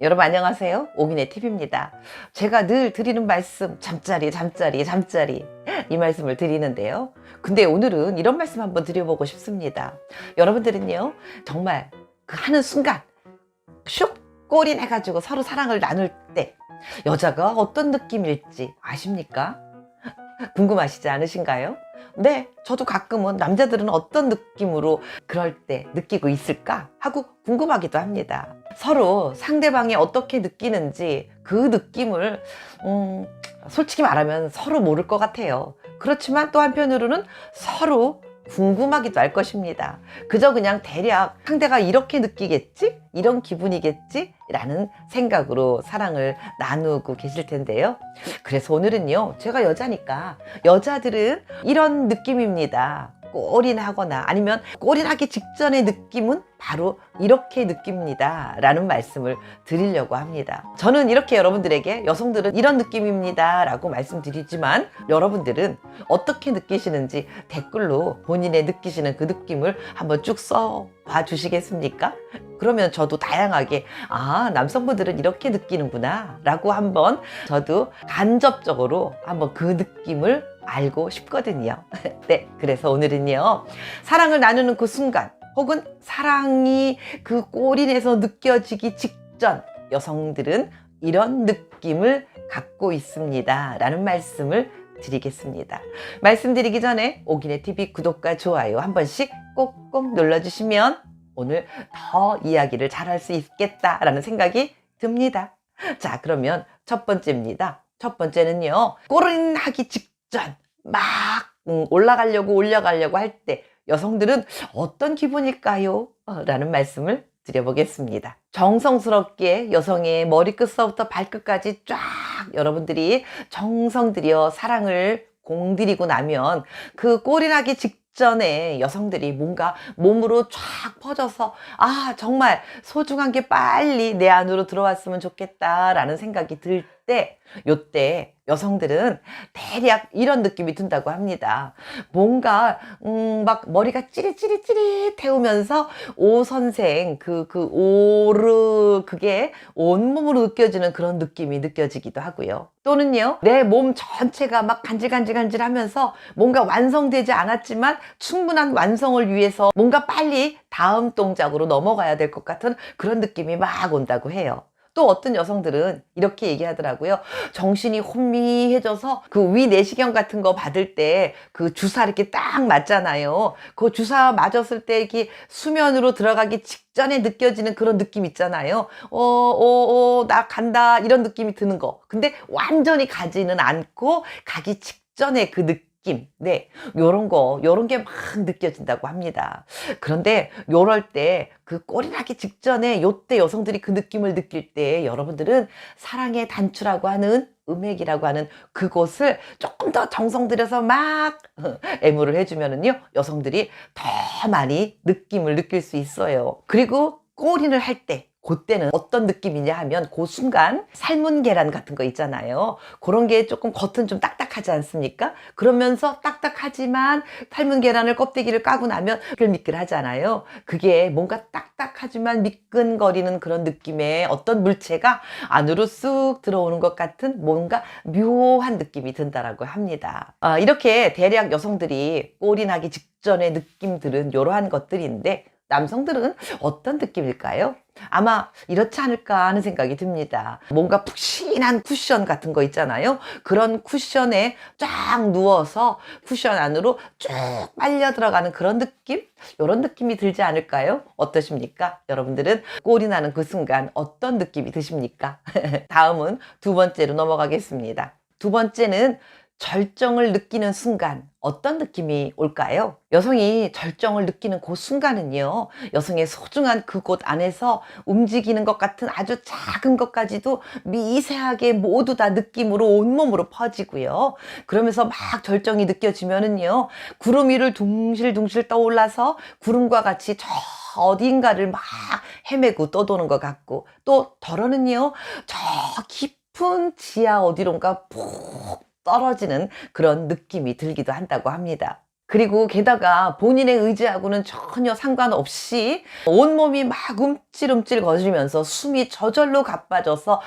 여러분 안녕하세요. 옥인의 팁입니다. 제가 늘 드리는 말씀, 잠자리 이 말씀을 드리는데요. 근데 오늘은 이런 말씀 한번 드려보고 싶습니다. 여러분들은요, 정말 그 하는 순간 슉 골인해가지고 서로 사랑을 나눌 때 여자가 어떤 느낌일지 아십니까? 궁금하시지 않으신가요? 네, 저도 가끔은 남자들은 어떤 느낌으로 그럴 때 느끼고 있을까 하고 궁금하기도 합니다. 서로 상대방이 어떻게 느끼는지 그 느낌을 솔직히 말하면 서로 모를 것 같아요. 그렇지만 또 한편으로는 서로 궁금하기도 할 것입니다. 그저 그냥 대략 상대가 이렇게 느끼겠지? 이런 기분이겠지? 라는 생각으로 사랑을 나누고 계실 텐데요. 그래서 오늘은요, 제가 여자니까 여자들은 이런 느낌입니다. 골인하거나 아니면 골인하기 직전의 느낌은 바로 이렇게 느낍니다 라는 말씀을 드리려고 합니다. 저는 이렇게 여러분들에게 여성들은 이런 느낌입니다 라고 말씀드리지만 여러분들은 어떻게 느끼시는지 댓글로 본인의 느끼시는 그 느낌을 한번 쭉 써봐 주시겠습니까? 그러면 저도 다양하게 남성분들은 이렇게 느끼는구나 라고 한번 저도 간접적으로 한번 그 느낌을 알고 싶거든요. 네, 그래서 오늘은요, 사랑을 나누는 그 순간 혹은 사랑이 그 골인에서 느껴지기 직전 여성들은 이런 느낌을 갖고 있습니다 라는 말씀을 드리겠습니다. 말씀드리기 전에 옥인의 TV 구독과 좋아요 한 번씩 꼭꼭 눌러주시면 오늘 더 이야기를 잘할 수 있겠다라는 생각이 듭니다. 자, 그러면 첫 번째입니다. 첫 번째는요, 골인하기 직전 막 올려가려고 할 때 여성들은 어떤 기분일까요? 라는 말씀을 드려보겠습니다. 정성스럽게 여성의 머리끝서부터 발끝까지 쫙 여러분들이 정성 들여 사랑을 공들이고 나면 그 골인하기 직전에 여성들이 뭔가 몸으로 쫙 퍼져서 정말 소중한 게 빨리 내 안으로 들어왔으면 좋겠다라는 생각이 들 때, 요때 여성들은 대략 이런 느낌이 든다고 합니다. 뭔가 막 머리가 찌릿찌릿찌릿 태우면서 오 선생 그게 온몸으로 느껴지는 그런 느낌이 느껴지기도 하고요. 또는요, 내 몸 전체가 막 간질간질 하면서 뭔가 완성되지 않았지만 충분한 완성을 위해서 뭔가 빨리 다음 동작으로 넘어가야 될 것 같은 그런 느낌이 막 온다고 해요. 또 어떤 여성들은 이렇게 얘기하더라고요. 정신이 혼미해져서 그 위 내시경 같은 거 받을 때 그 주사 이렇게 딱 맞잖아요. 그 주사 맞았을 때 이렇게 수면으로 들어가기 직전에 느껴지는 그런 느낌 있잖아요. 나 간다 이런 느낌이 드는 거. 근데 완전히 가지는 않고 가기 직전에 그 느낌. 네, 요런 게 막 느껴진다고 합니다. 그런데 요럴 때 그 꼴이나기 직전에 요때 여성들이 그 느낌을 느낄 때 여러분들은 사랑의 단추라고 하는 음액이라고 하는 그곳을 조금 더 정성 들여서 막 애무를 해주면은요, 여성들이 더 많이 느낌을 느낄 수 있어요. 그리고 골인을 할 때 그때는 어떤 느낌이냐 하면 그 순간 삶은 계란 같은 거 있잖아요. 그런 게 조금 겉은 좀 딱딱하지 않습니까? 그러면서 딱딱하지만 삶은 계란을 껍데기를 까고 나면 미끌미끌하잖아요. 그게 뭔가 딱딱하지만 미끈거리는 그런 느낌의 어떤 물체가 안으로 쑥 들어오는 것 같은 뭔가 묘한 느낌이 든다라고 합니다. 이렇게 대략 여성들이 골인하기 직전의 느낌들은 이러한 것들인데 남성들은 어떤 느낌일까요? 아마 이렇지 않을까 하는 생각이 듭니다. 뭔가 푹신한 쿠션 같은 거 있잖아요. 그런 쿠션에 쫙 누워서 쿠션 안으로 쭉 빨려 들어가는 그런 느낌? 이런 느낌이 들지 않을까요? 어떠십니까? 여러분들은 꼴이 나는 그 순간 어떤 느낌이 드십니까? 다음은 두 번째로 넘어가겠습니다. 두 번째는 절정을 느끼는 순간 어떤 느낌이 올까요? 여성이 절정을 느끼는 그 순간은요, 여성의 소중한 그곳 안에서 움직이는 것 같은 아주 작은 것까지도 미세하게 모두 다 느낌으로 온몸으로 퍼지고요. 그러면서 막 절정이 느껴지면은요, 구름 위를 둥실둥실 떠올라서 구름과 같이 저 어딘가를 막 헤매고 떠도는 것 같고, 또 덜어는요, 저 깊은 지하 어디론가 푹 떨어지는 그런 느낌이 들기도 한다고 합니다. 그리고 게다가 본인의 의지하고는 전혀 상관없이 온몸이 막 움찔움찔 거리면서 숨이 저절로 가빠져서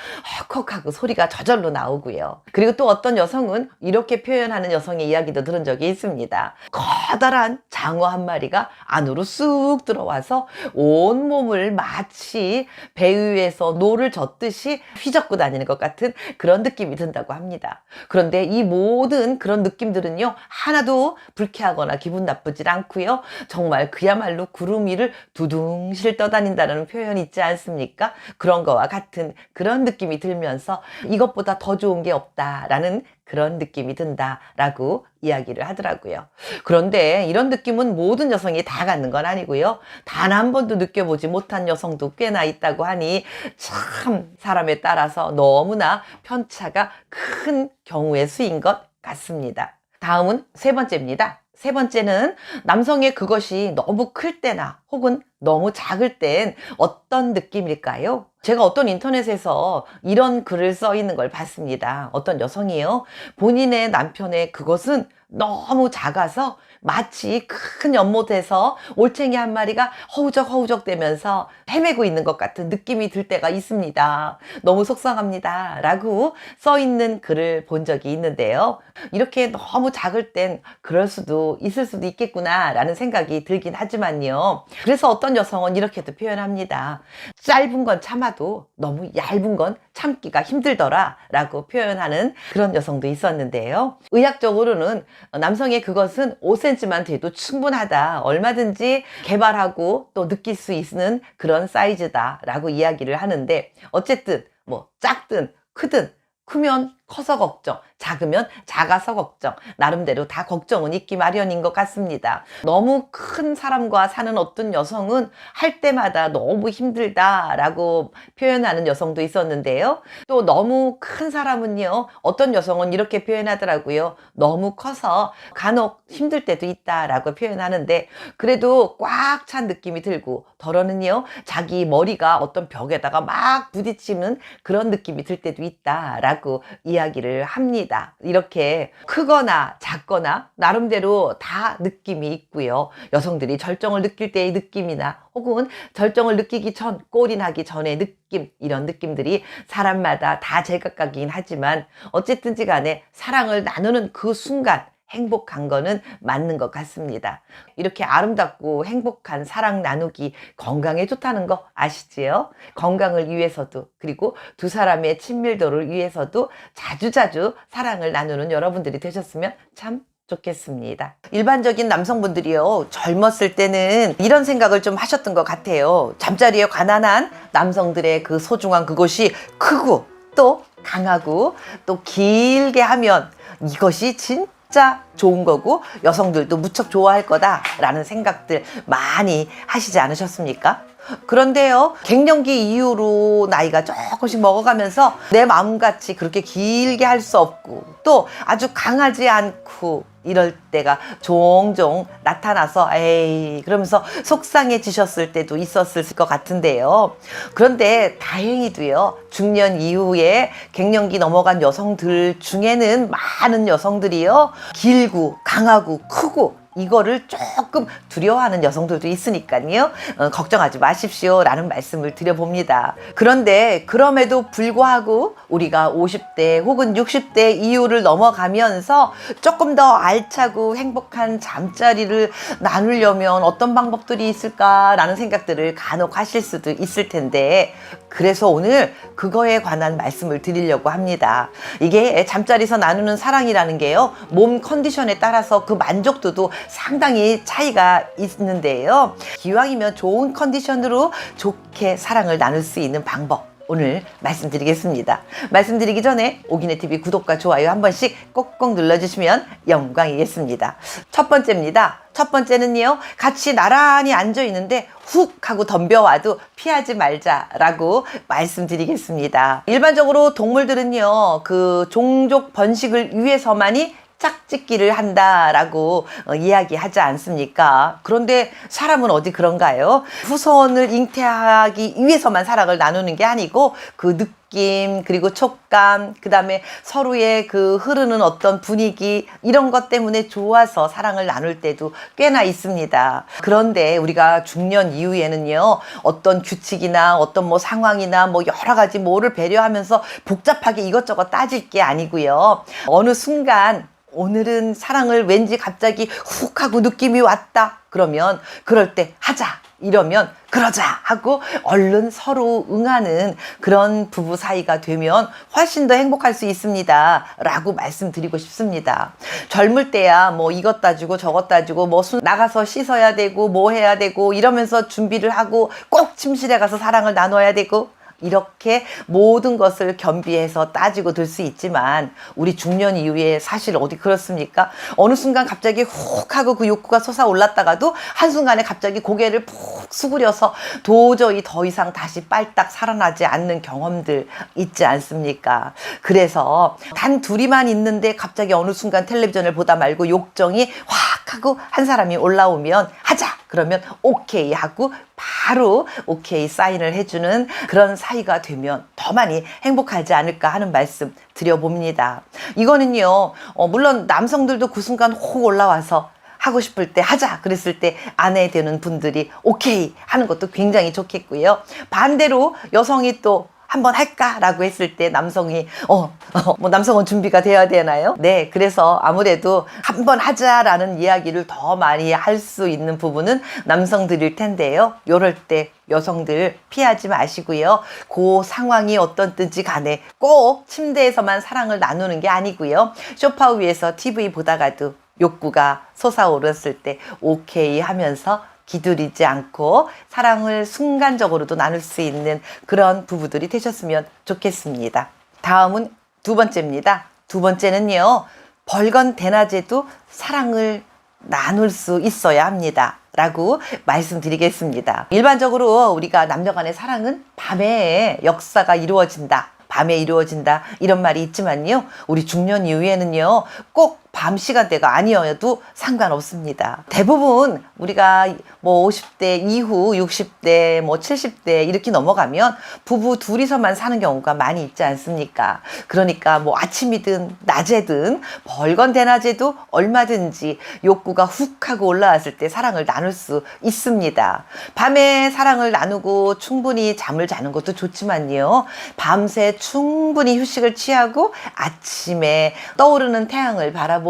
헉헉하고 소리가 저절로 나오고요. 그리고 또 어떤 여성은 이렇게 표현하는 여성의 이야기도 들은 적이 있습니다. 커다란 장어 한 마리가 안으로 쑥 들어와서 온몸을 마치 배 위에서 노를 젓듯이 휘젓고 다니는 것 같은 그런 느낌이 든다고 합니다. 그런데 이 모든 그런 느낌들은요, 하나도 불쾌하거나 기분 나쁘질 않고요. 정말 그야말로 구름 위를 두둥실 떠다닌다는 표현이 있지 않습니까? 그런 거와 같은 그런 느낌이 들면서 이것보다 더 좋은 게 없다라는 그런 느낌이 든다라고 이야기를 하더라고요. 그런데 이런 느낌은 모든 여성이 다 갖는 건 아니고요. 단 한 번도 느껴보지 못한 여성도 꽤나 있다고 하니 참 사람에 따라서 너무나 편차가 큰 경우의 수인 것 같습니다. 다음은 세 번째입니다. 세 번째는 남성의 그것이 너무 클 때나 혹은 너무 작을 땐 어떤 느낌일까요? 제가 어떤 인터넷에서 이런 글을 써 있는 걸 봤습니다. 어떤 여성이요. 본인의 남편의 그것은 너무 작아서 마치 큰 연못에서 올챙이 한 마리가 허우적허우적 대면서 헤매고 있는 것 같은 느낌이 들 때가 있습니다. 너무 속상합니다. 라고 써 있는 글을 본 적이 있는데요. 이렇게 너무 작을 땐 그럴 수도 있을 수도 있겠구나 라는 생각이 들긴 하지만요. 그래서 어떤 여성은 이렇게도 표현합니다. 짧은 건 참아도 너무 얇은 건 참기가 힘들더라 라고 표현하는 그런 여성도 있었는데요. 의학적으로는 남성의 그것은 5cm만 돼도 충분하다. 얼마든지 개발하고 또 느낄 수 있는 그런 사이즈다 라고 이야기를 하는데, 어쨌든 뭐 작든 크든 크면 커서 걱정, 작으면 작아서 걱정, 나름대로 다 걱정은 있기 마련인 것 같습니다. 너무 큰 사람과 사는 어떤 여성은 할 때마다 너무 힘들다라고 표현하는 여성도 있었는데요. 또 너무 큰 사람은요, 어떤 여성은 이렇게 표현하더라고요. 너무 커서 간혹 힘들 때도 있다라고 표현하는데, 그래도 꽉 찬 느낌이 들고 덜어는요, 자기 머리가 어떤 벽에다가 막 부딪히는 그런 느낌이 들 때도 있다라고 이야기를 합니다. 이렇게 크거나 작거나 나름대로 다 느낌이 있고요. 여성들이 절정을 느낄 때의 느낌이나 혹은 절정을 느끼기 전, 꼴이 나기 전의 느낌, 이런 느낌들이 사람마다 다 제각각이긴 하지만 어쨌든지 간에 사랑을 나누는 그 순간 행복한 거는 맞는 것 같습니다. 이렇게 아름답고 행복한 사랑 나누기 건강에 좋다는 거 아시지요? 건강을 위해서도, 그리고 두 사람의 친밀도를 위해서도 자주자주 사랑을 나누는 여러분들이 되셨으면 참 좋겠습니다. 일반적인 남성분들이요, 젊었을 때는 이런 생각을 좀 하셨던 것 같아요. 잠자리에 관한한 남성들의 그 소중한 그것이 크고 또 강하고 또 길게 하면 이것이 진짜 좋은 거고 여성들도 무척 좋아할 거다라는 생각들 많이 하시지 않으셨습니까? 그런데요, 갱년기 이후로 나이가 조금씩 먹어가면서 내 마음같이 그렇게 길게 할 수 없고 또 아주 강하지 않고 이럴 때가 종종 나타나서 에이 그러면서 속상해지셨을 때도 있었을 것 같은데요. 그런데 다행히도요, 중년 이후에 갱년기 넘어간 여성들 중에는 많은 여성들이요, 길고 강하고 크고 이거를 조금 두려워하는 여성들도 있으니까요. 걱정하지 마십시오 라는 말씀을 드려봅니다. 그런데 그럼에도 불구하고 우리가 50대 혹은 60대 이후를 넘어가면서 조금 더 알차고 행복한 잠자리를 나누려면 어떤 방법들이 있을까라는 생각들을 간혹 하실 수도 있을 텐데, 그래서 오늘 그거에 관한 말씀을 드리려고 합니다. 이게 잠자리에서 나누는 사랑이라는 게요, 몸 컨디션에 따라서 그 만족도도 상당히 차이가 있는데요. 기왕이면 좋은 컨디션으로 좋게 사랑을 나눌 수 있는 방법 오늘 말씀드리겠습니다. 말씀드리기 전에 오기네TV 구독과 좋아요 한 번씩 꼭꼭 눌러주시면 영광이겠습니다. 첫 번째입니다. 첫 번째는요, 같이 나란히 앉아 있는데 훅 하고 덤벼와도 피하지 말자라고 말씀드리겠습니다. 일반적으로 동물들은요, 그 종족 번식을 위해서만이 짝짓기를 한다라고 이야기하지 않습니까? 그런데 사람은 어디 그런가요? 후손을 잉태하기 위해서만 사랑을 나누는 게 아니고 그 느낌, 그리고 촉감, 그 다음에 서로의 그 흐르는 어떤 분위기, 이런 것 때문에 좋아서 사랑을 나눌 때도 꽤나 있습니다. 그런데 우리가 중년 이후에는요, 어떤 규칙이나 어떤 뭐 상황이나 뭐 여러 가지 뭐를 배려하면서 복잡하게 이것저것 따질 게 아니고요. 어느 순간 오늘은 사랑을 왠지 갑자기 훅 하고 느낌이 왔다. 그러면 그럴 때 하자. 이러면 그러자 하고 얼른 서로 응하는 그런 부부 사이가 되면 훨씬 더 행복할 수 있습니다 라고 말씀드리고 싶습니다. 젊을 때야 뭐 이것 따지고 저것 따지고 뭐 나가서 씻어야 되고 뭐 해야 되고 이러면서 준비를 하고 꼭 침실에 가서 사랑을 나눠야 되고 이렇게 모든 것을 겸비해서 따지고 들 수 있지만 우리 중년 이후에 사실 어디 그렇습니까? 어느 순간 갑자기 훅 하고 그 욕구가 솟아올랐다가도 한순간에 갑자기 고개를 푹 수그려서 도저히 더 이상 다시 빨딱 살아나지 않는 경험들 있지 않습니까? 그래서 단 둘이만 있는데 갑자기 어느 순간 텔레비전을 보다 말고 욕정이 확 하고 한 사람이 올라오면 하자! 그러면 오케이 하고 바로 오케이 사인을 해주는 그런 사이가 되면 더 많이 행복하지 않을까 하는 말씀 드려봅니다. 이거는요, 물론 남성들도 그 순간 혹 올라와서 하고 싶을 때 하자 그랬을 때 아내 되는 분들이 오케이 하는 것도 굉장히 좋겠고요. 반대로 여성이 또 한번 할까라고 했을 때 남성이 뭐 남성은 준비가 되어야 되나요? 네, 그래서 아무래도 한번 하자라는 이야기를 더 많이 할 수 있는 부분은 남성들일 텐데요. 요럴 때 여성들 피하지 마시고요. 그 상황이 어떻든지 간에 꼭 침대에서만 사랑을 나누는 게 아니고요. 소파 위에서 TV 보다가도 욕구가 솟아오르었을 때 오케이 하면서 기두리지 않고 사랑을 순간적으로도 나눌 수 있는 그런 부부들이 되셨으면 좋겠습니다. 다음은 두 번째입니다. 두 번째는요, 벌건 대낮에도 사랑을 나눌 수 있어야 합니다 라고 말씀드리겠습니다. 일반적으로 우리가 남녀 간의 사랑은 밤에 역사가 이루어진다, 밤에 이루어진다 이런 말이 있지만요, 우리 중년 이후에는요 꼭 밤 시간대가 아니어도 상관없습니다. 대부분 우리가 뭐 50대 이후 60대 뭐 70대 이렇게 넘어가면 부부 둘이서만 사는 경우가 많이 있지 않습니까? 그러니까 뭐 아침이든 낮에든 벌건 대낮에도 얼마든지 욕구가 훅 하고 올라왔을 때 사랑을 나눌 수 있습니다. 밤에 사랑을 나누고 충분히 잠을 자는 것도 좋지만요, 밤새 충분히 휴식을 취하고 아침에 떠오르는 태양을 바라보면서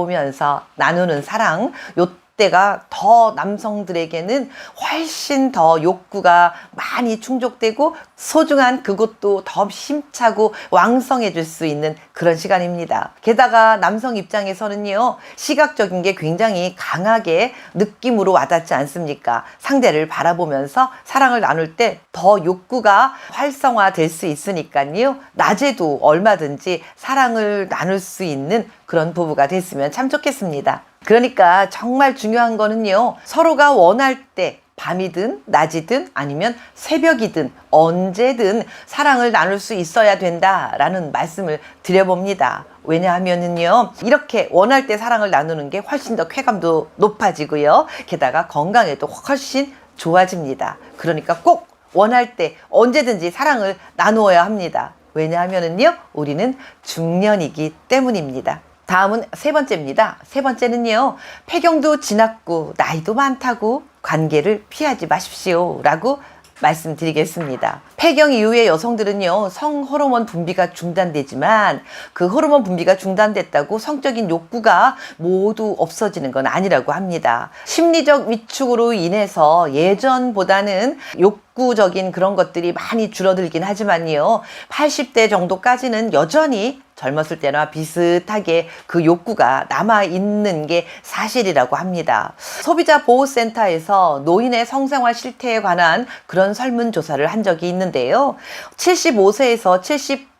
나누는 사랑, 요때가 더 남성들에게는 훨씬 더 욕구가 많이 충족되고 소중한 그것도 더 힘차고 왕성해질 수 있는 그런 시간입니다. 게다가 남성 입장에서는요, 시각적인 게 굉장히 강하게 느낌으로 와닿지 않습니까? 상대를 바라보면서 사랑을 나눌 때 더 욕구가 활성화될 수 있으니까요, 낮에도 얼마든지 사랑을 나눌 수 있는 그런 부부가 됐으면 참 좋겠습니다. 그러니까 정말 중요한 거는요, 서로가 원할 때 밤이든 낮이든 아니면 새벽이든 언제든 사랑을 나눌 수 있어야 된다라는 말씀을 드려봅니다. 왜냐하면은요, 이렇게 원할 때 사랑을 나누는 게 훨씬 더 쾌감도 높아지고요, 게다가 건강에도 훨씬 좋아집니다. 그러니까 꼭 원할 때 언제든지 사랑을 나누어야 합니다. 왜냐하면은요, 우리는 중년이기 때문입니다. 다음은 세 번째입니다. 세 번째는요, 폐경도 지났고 나이도 많다고 관계를 피하지 마십시오 라고 말씀드리겠습니다. 폐경 이후에 여성들은요, 성호르몬 분비가 중단되지만 그 호르몬 분비가 중단됐다고 성적인 욕구가 모두 없어지는 건 아니라고 합니다. 심리적 위축으로 인해서 예전보다는 욕구적인 그런 것들이 많이 줄어들긴 하지만요, 80대 정도까지는 여전히 젊었을 때나 비슷하게 그 욕구가 남아있는 게 사실이라고 합니다. 소비자보호센터에서 노인의 성생활 실태에 관한 그런 설문조사를 한 적이 있는데요, 75세에서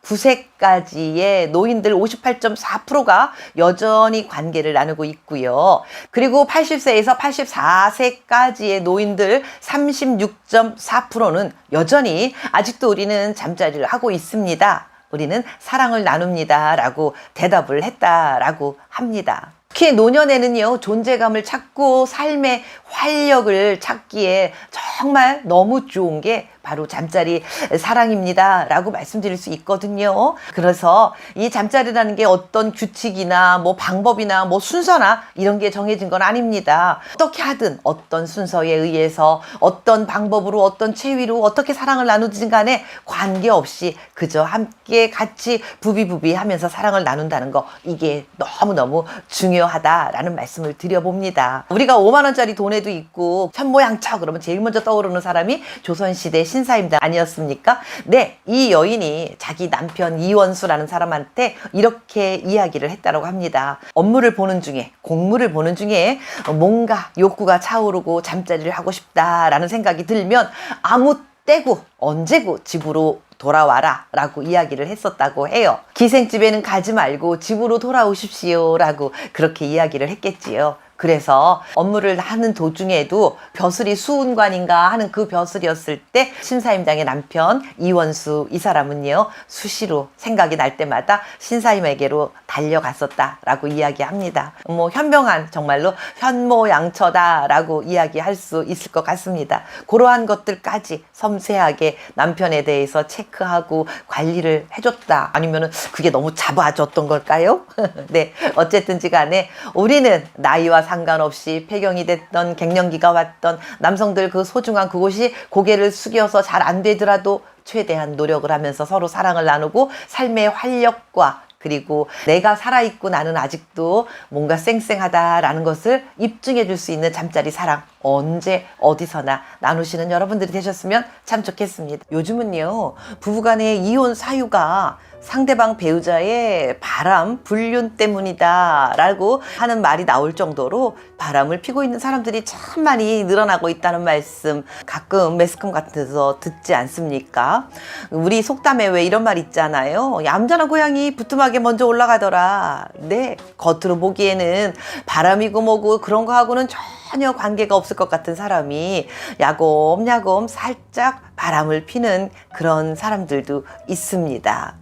79세까지의 노인들 58.4%가 여전히 관계를 나누고 있고요. 그리고 80세에서 84세까지의 노인들 36.4%는 여전히 아직도 우리는 잠자리를 하고 있습니다, 우리는 사랑을 나눕니다 라고 대답을 했다라고 합니다. 특히 노년에는요, 존재감을 찾고 삶의 활력을 찾기에 정말 너무 좋은 게 바로 잠자리 사랑입니다 라고 말씀드릴 수 있거든요. 그래서 이 잠자리라는 게 어떤 규칙이나 뭐 방법이나 뭐 순서나 이런 게 정해진 건 아닙니다. 어떻게 하든 어떤 순서에 의해서 어떤 방법으로 어떤 체위로 어떻게 사랑을 나누든 간에 관계없이 그저 함께 같이 부비부비 하면서 사랑을 나눈다는 거, 이게 너무너무 중요하다라는 말씀을 드려봅니다. 우리가 5만 원짜리 돈에도 있고 현모양처 그러면 제일 먼저 떠오르는 사람이 조선시대 신사임당 아니었습니까? 네, 이 여인이 자기 남편 이원수라는 사람한테 이렇게 이야기를 했다고 합니다. 업무를 보는 중에, 공무를 보는 중에 뭔가 욕구가 차오르고 잠자리를 하고 싶다라는 생각이 들면 아무 때고 언제고 집으로 돌아와라 라고 이야기를 했었다고 해요. 기생집에는 가지 말고 집으로 돌아오십시오 라고 그렇게 이야기를 했겠지요. 그래서 업무를 하는 도중에도 벼슬이 수운관인가 하는 그 벼슬이었을 때 신사임당의 남편 이원수, 이 사람은요 수시로 생각이 날 때마다 신사임에게로 달려갔었다라고 이야기합니다. 뭐 현명한, 정말로 현모양처다라고 이야기할 수 있을 것 같습니다. 그러한 것들까지 섬세하게 남편에 대해서 체크하고 관리를 해줬다. 아니면은 그게 너무 잡아줬던 걸까요? 네, 어쨌든지 간에 우리는 나이와 상관없이 폐경이 됐던 갱년기가 왔던 남성들 그 소중한 그곳이 고개를 숙여서 잘 안 되더라도 최대한 노력을 하면서 서로 사랑을 나누고 삶의 활력과 그리고 내가 살아있고 나는 아직도 뭔가 쌩쌩하다라는 것을 입증해 줄 수 있는 잠자리 사랑, 언제 어디서나 나누시는 여러분들이 되셨으면 참 좋겠습니다. 요즘은요, 부부간의 이혼 사유가 상대방 배우자의 바람, 불륜 때문이다 라고 하는 말이 나올 정도로 바람을 피고 있는 사람들이 참 많이 늘어나고 있다는 말씀 가끔 매스컴 같은 데서 듣지 않습니까? 우리 속담에 왜 이런 말 있잖아요. 얌전한 고양이 부뚜막에 먼저 올라가더라. 네, 겉으로 보기에는 바람이고 뭐고 그런 거하고는 전혀 관계가 없을 것 같은 사람이 야곱야곱 살짝 바람을 피는 그런 사람들도 있습니다.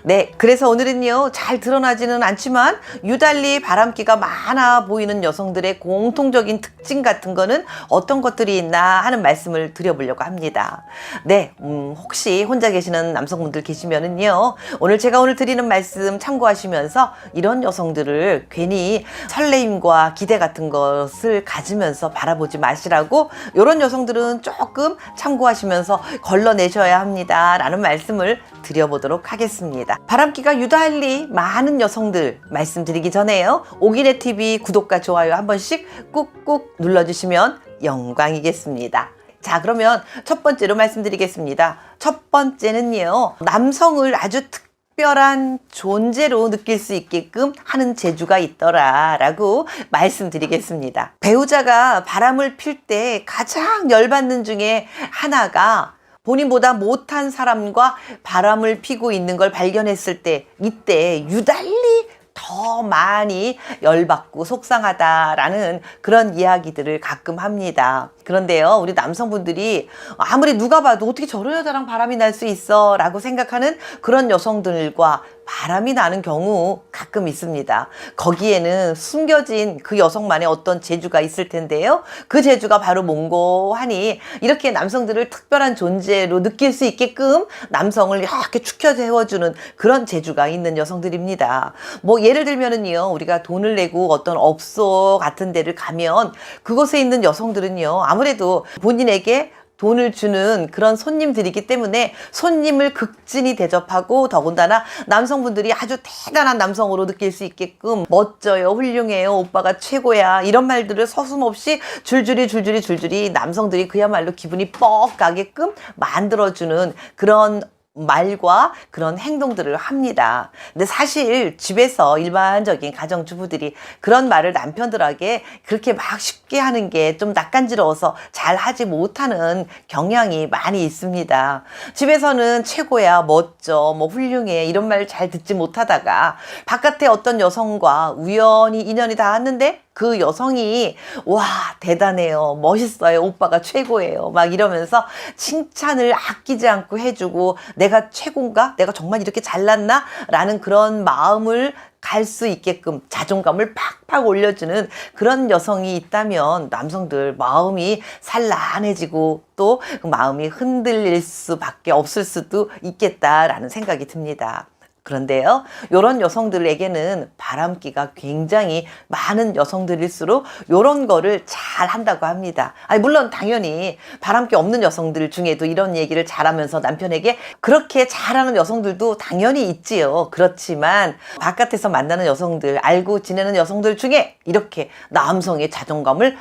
네, 그래서 오늘은요, 잘 드러나지는 않지만 유달리 바람기가 많아 보이는 여성들의 공통적인 특징 같은 거는 어떤 것들이 있나 하는 말씀을 드려보려고 합니다. 네, 혹시 혼자 계시는 남성분들 계시면은요, 제가 오늘 드리는 말씀 참고하시면서 이런 여성들을 괜히 설레임과 기대 같은 것을 가지면서 바라보지 마시라고, 이런 여성들은 조금 참고하시면서 걸러내셔야 합니다 라는 말씀을 드려보도록 하겠습니다. 바람기가 유달리 많은 여성들 말씀드리기 전에요, 오기네TV 구독과 좋아요 한 번씩 꾹꾹 눌러주시면 영광이겠습니다. 자, 그러면 첫 번째로 말씀드리겠습니다. 첫 번째는요, 남성을 아주 특별한 존재로 느낄 수 있게끔 하는 재주가 있더라 라고 말씀드리겠습니다. 배우자가 바람을 필 때 가장 열받는 중에 하나가 본인보다 못한 사람과 바람을 피고 있는 걸 발견했을 때, 이때 유달리 더 많이 열받고 속상하다라는 그런 이야기들을 가끔 합니다. 그런데요, 우리 남성분들이 아무리 누가 봐도 어떻게 저런 여자랑 바람이 날 수 있어 라고 생각하는 그런 여성들과 바람이 나는 경우 가끔 있습니다. 거기에는 숨겨진 그 여성만의 어떤 재주가 있을 텐데요, 그 재주가 바로 몽고하니 이렇게 남성들을 특별한 존재로 느낄 수 있게끔 남성을 이렇게 축혀 세워주는 그런 재주가 있는 여성들입니다. 뭐 예를 들면은요, 우리가 돈을 내고 어떤 업소 같은 데를 가면 그곳에 있는 여성들은요, 아무래도 본인에게 돈을 주는 그런 손님들이기 때문에 손님을 극진히 대접하고, 더군다나 남성분들이 아주 대단한 남성으로 느낄 수 있게끔 멋져요, 훌륭해요, 오빠가 최고야, 이런 말들을 서슴없이 줄줄이 남성들이 그야말로 기분이 뻑 가게끔 만들어주는 그런 말과 그런 행동들을 합니다. 근데 사실 집에서 일반적인 가정주부들이 그런 말을 남편들에게 그렇게 막 쉽게 하는 게 좀 낯간지러워서 잘 하지 못하는 경향이 많이 있습니다. 집에서는 최고야, 멋져, 뭐 훌륭해 이런 말 잘 듣지 못하다가 바깥에 어떤 여성과 우연히 인연이 닿았는데 그 여성이 와 대단해요, 멋있어요, 오빠가 최고예요 막 이러면서 칭찬을 아끼지 않고 해주고, 내가 최고인가? 내가 정말 이렇게 잘났나? 라는 그런 마음을 갈 수 있게끔 자존감을 팍팍 올려주는 그런 여성이 있다면 남성들 마음이 산란해지고 또 그 마음이 흔들릴 수밖에 없을 수도 있겠다라는 생각이 듭니다. 그런데요, 이런 여성들에게는 바람기가 굉장히 많은 여성들일수록 이런 거를 잘 한다고 합니다. 아니, 물론 당연히 바람기 없는 여성들 중에도 이런 얘기를 잘하면서 남편에게 그렇게 잘하는 여성들도 당연히 있지요. 그렇지만 바깥에서 만나는 여성들, 알고 지내는 여성들 중에 이렇게 남성의 자존감을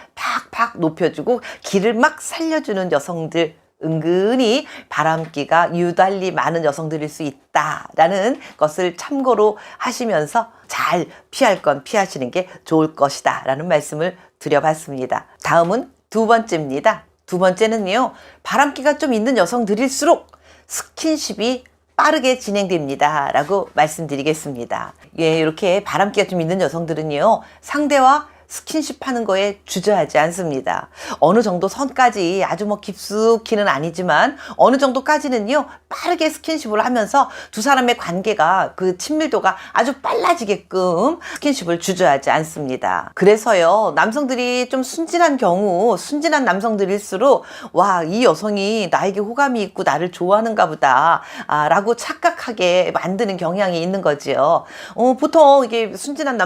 팍팍 높여주고 길을 막 살려주는 여성들, 은근히 바람기가 유달리 많은 여성들일 수 있다라는 것을 참고로 하시면서 잘 피할 건 피하시는 게 좋을 것이다 라는 말씀을 드려봤습니다. 다음은 두 번째입니다. 두 번째는요, 바람기가 좀 있는 여성들일수록 스킨십이 빠르게 진행됩니다 라고 말씀드리겠습니다. 예, 이렇게 바람기가 좀 있는 여성들은요, 상대와 스킨십 하는 거에 주저하지 않습니다. 어느 정도 선까지 아주 뭐 깊숙이는 아니지만 어느 정도까지는요, 빠르게 스킨십을 하면서 두 사람의 관계가 그 친밀도가 아주 빨라지게끔 스킨십을 주저하지 않습니다. 그래서요, 남성들이 좀 순진한 경우, 순진한 남성들일수록 와, 이 여성이 나에게 호감이 있고 나를 좋아하는가 보다 라고 착각하게 만드는 경향이 있는 거지요. 보통 이게 순진한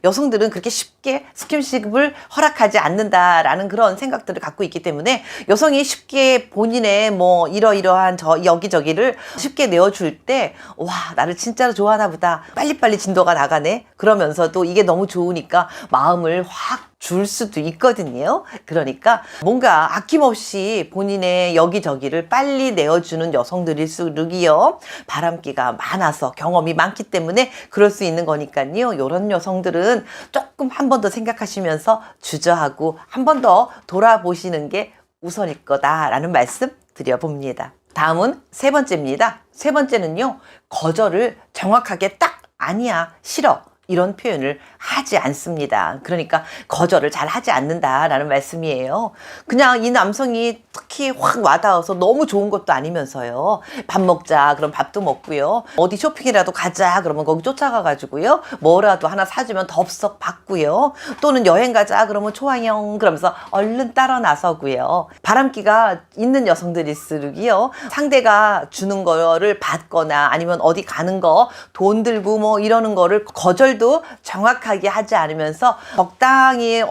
여성들은 그렇게 쉽게 스킨십을 허락하지 않는다라는 그런 생각들을 갖고 있기 때문에 여성이 쉽게 본인의 뭐 이러이러한 여기저기를 쉽게 내어줄 때 와, 나를 진짜로 좋아하나 보다, 빨리빨리 진도가 나가네, 그러면서도 이게 너무 좋으니까 마음을 확 줄 수도 있거든요. 그러니까 뭔가 아낌없이 본인의 여기저기를 빨리 내어주는 여성들일수록이요, 바람기가 많아서 경험이 많기 때문에 그럴 수 있는 거니까요. 이런 여성들은 조금 한 번 더 생각하시면서 주저하고 한 번 더 돌아보시는 게 우선일 거다라는 말씀 드려봅니다. 다음은 세 번째입니다. 세 번째는요, 거절을 정확하게 딱 아니야, 싫어, 이런 표현을 하지 않습니다. 그러니까 거절을 잘 하지 않는다라는 말씀이에요. 그냥 이 남성이 특히 확 와닿아서 너무 좋은 것도 아니면서요, 밥 먹자 그럼 밥도 먹고요, 어디 쇼핑이라도 가자 그러면 거기 쫓아가가지고요, 뭐라도 하나 사주면 덥석 받고요, 또는 여행 가자 그러면 좋아요 그러면서 얼른 따라 나서고요. 바람기가 있는 여성들일수록이요, 상대가 주는 거를 받거나 아니면 어디 가는 거 돈 들고 뭐 이러는 거를 거절도 정확하게 하지 않으면서 적당히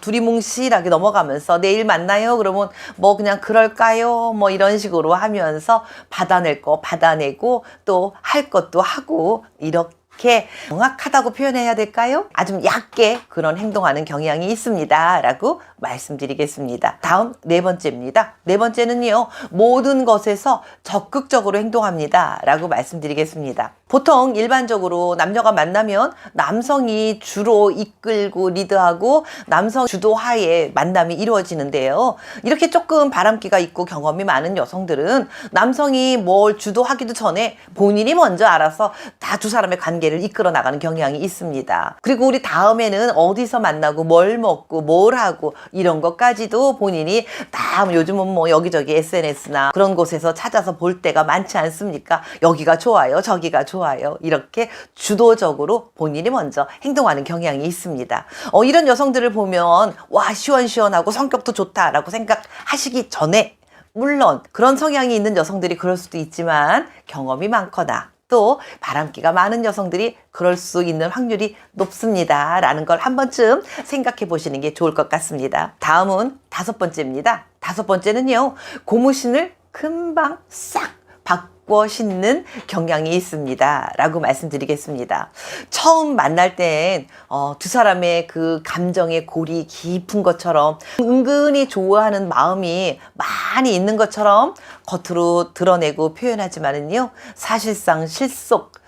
두리뭉실하게 넘어가면서 내일 만나요 그러면 뭐 그냥 그럴까요 뭐 이런 식으로 하면서 받아낼 거 받아내고 또 할 것도 하고, 이렇게 정확하다고 표현해야 될까요? 아주 얕게 그런 행동하는 경향이 있습니다 라고 말씀드리겠습니다. 다음 네 번째입니다. 네 번째는요, 모든 것에서 적극적으로 행동합니다 라고 말씀드리겠습니다. 보통 일반적으로 남녀가 만나면 남성이 주로 이끌고 리드하고 남성 주도하에 만남이 이루어지는데요, 이렇게 조금 바람기가 있고 경험이 많은 여성들은 남성이 뭘 주도하기도 전에 본인이 먼저 알아서 다 두 사람의 관계를 이끌어 나가는 경향이 있습니다. 그리고 우리 다음에는 어디서 만나고 뭘 먹고 뭘 하고 이런 것까지도 본인이 다, 요즘은 뭐 여기저기 SNS나 그런 곳에서 찾아서 볼 때가 많지 않습니까? 여기가 좋아요, 저기가 좋아요, 이렇게 주도적으로 본인이 먼저 행동하는 경향이 있습니다. 이런 여성들을 보면 와, 시원시원하고 성격도 좋다라고 생각하시기 전에, 물론 그런 성향이 있는 여성들이 그럴 수도 있지만 경험이 많거나 또 바람기가 많은 여성들이 그럴 수 있는 확률이 높습니다 라는 걸 한 번쯤 생각해 보시는 게 좋을 것 같습니다. 다음은 다섯 번째입니다. 다섯 번째는요, 고무신을 금방 싹 바꿔 신는 경향이 있습니다 라고 말씀드리겠습니다. 처음 만날 땐 두 사람의 그 감정의 골이 깊은 것처럼, 은근히 좋아하는 마음이 많이 있는 것처럼 겉으로 드러내고 표현하지만은요, 사실상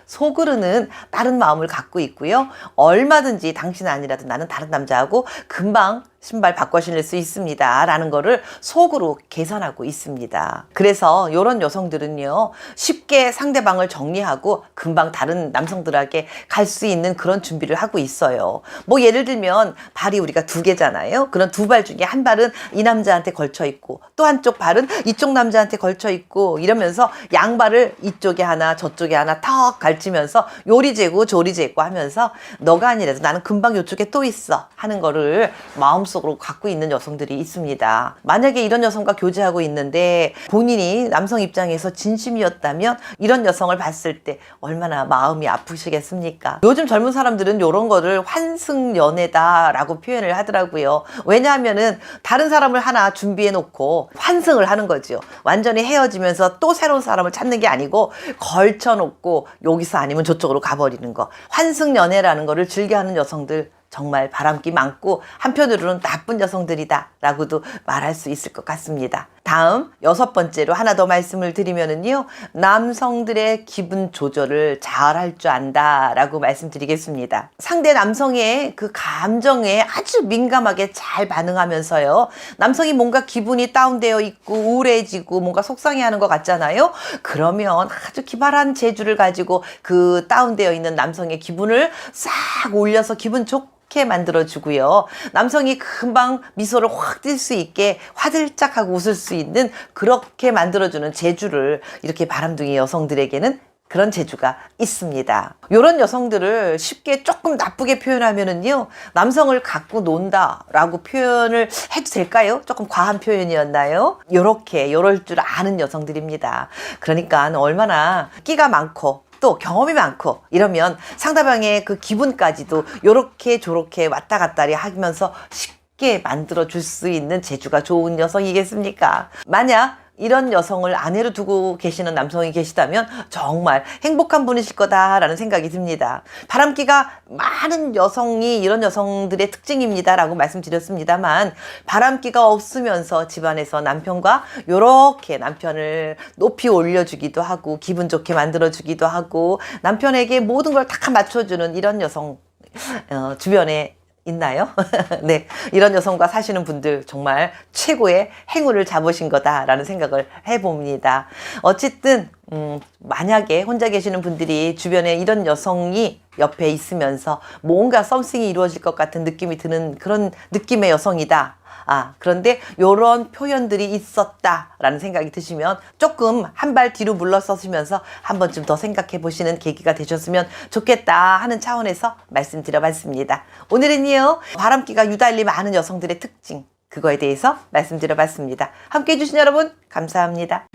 속으로는 다른 마음을 갖고 있고요, 얼마든지 당신 아니라도 나는 다른 남자하고 금방 신발 바꿔 신을 수 있습니다 라는 거를 속으로 계산하고 있습니다. 그래서 이런 여성들은요, 쉽게 상대방을 정리하고 금방 다른 남성들에게 갈 수 있는 그런 준비를 하고 있어요. 뭐 예를 들면 발이 우리가 두 개잖아요. 그런 두 발 중에 한 발은 이 남자한테 걸쳐 있고 또 한쪽 발은 이쪽 남자한테 걸쳐 있고, 이러면서 양발을 이쪽에 하나 저쪽에 하나 턱 갈치면서 요리 재고 조리 재고 하면서 너가 아니라도 나는 금방 이쪽에 또 있어 하는 거를 마음속으로 갖고 있는 여성들이 있습니다. 만약에 이런 여성과 교제하고 있는데 본인이 남성 입장에서 진심이었다면 이런 여성을 봤을 때 얼마나 마음이 아프시겠습니까? 요즘 젊은 사람들은 이런 거를 환승연애다라고 표현을 하더라고요. 왜냐하면은 다른 사람을 하나 준비해 놓고 환승을 하는 거죠. 완전히 헤어지면서 또 새로운 사람을 찾는 게 아니고 걸쳐 놓고 여기서 아니면 저쪽으로 가버리는 거. 환승연애라는 거를 즐겨하는 여성들 정말 바람기 많고 한편으로는 나쁜 여성들이다 라고도 말할 수 있을 것 같습니다. 다음 6번째로 하나 더 말씀을 드리면은요, 남성들의 기분 조절을 잘 할 줄 안다 라고 말씀드리겠습니다. 상대 남성의 그 감정에 아주 민감하게 잘 반응하면서요, 남성이 뭔가 기분이 다운되어 있고 우울해지고 뭔가 속상해하는 것 같잖아요. 그러면 아주 기발한 재주를 가지고 그 다운되어 있는 남성의 기분을 싹 올려서 기분 좋게 만들어주고요, 남성이 금방 미소를 확 띌 수 있게 화들짝하고 웃을 수 있는 그렇게 만들어주는 재주를, 이렇게 바람둥이 여성들에게는 그런 재주가 있습니다. 이런 여성들을 쉽게 조금 나쁘게 표현하면은요, 남성을 갖고 논다 라고 표현을 해도 될까요? 조금 과한 표현이었나요? 요럴 줄 아는 여성들입니다. 그러니까 얼마나 끼가 많고 또 경험이 많고 이러면 상대방의 그 기분까지도 요렇게 저렇게 왔다 갔다 하면서 쉽게 만들어 줄 수 있는 재주가 좋은 여성이겠습니까? 만약 이런 여성을 아내로 두고 계시는 남성이 계시다면 정말 행복한 분이실 거다라는 생각이 듭니다. 바람기가 많은 여성이 이런 여성들의 특징입니다 라고 말씀드렸습니다만, 바람기가 없으면서 집안에서 남편과 요렇게 남편을 높이 올려주기도 하고 기분 좋게 만들어주기도 하고 남편에게 모든 걸 다 맞춰주는 이런 여성 주변에 있나요? 네, 이런 여성과 사시는 분들 정말 최고의 행운을 잡으신 거다라는 생각을 해봅니다. 어쨌든 만약에 혼자 계시는 분들이 주변에 이런 여성이 옆에 있으면서 뭔가 썸씽이 이루어질 것 같은 느낌이 드는 그런 느낌의 여성이다. 그런데 이런 표현들이 있었다라는 생각이 드시면 조금 한 발 뒤로 물러서시면서 한 번쯤 더 생각해 보시는 계기가 되셨으면 좋겠다 하는 차원에서 말씀드려봤습니다. 오늘은요, 바람기가 유달리 많은 여성들의 특징, 그거에 대해서 말씀드려봤습니다. 함께해 주신 여러분 감사합니다.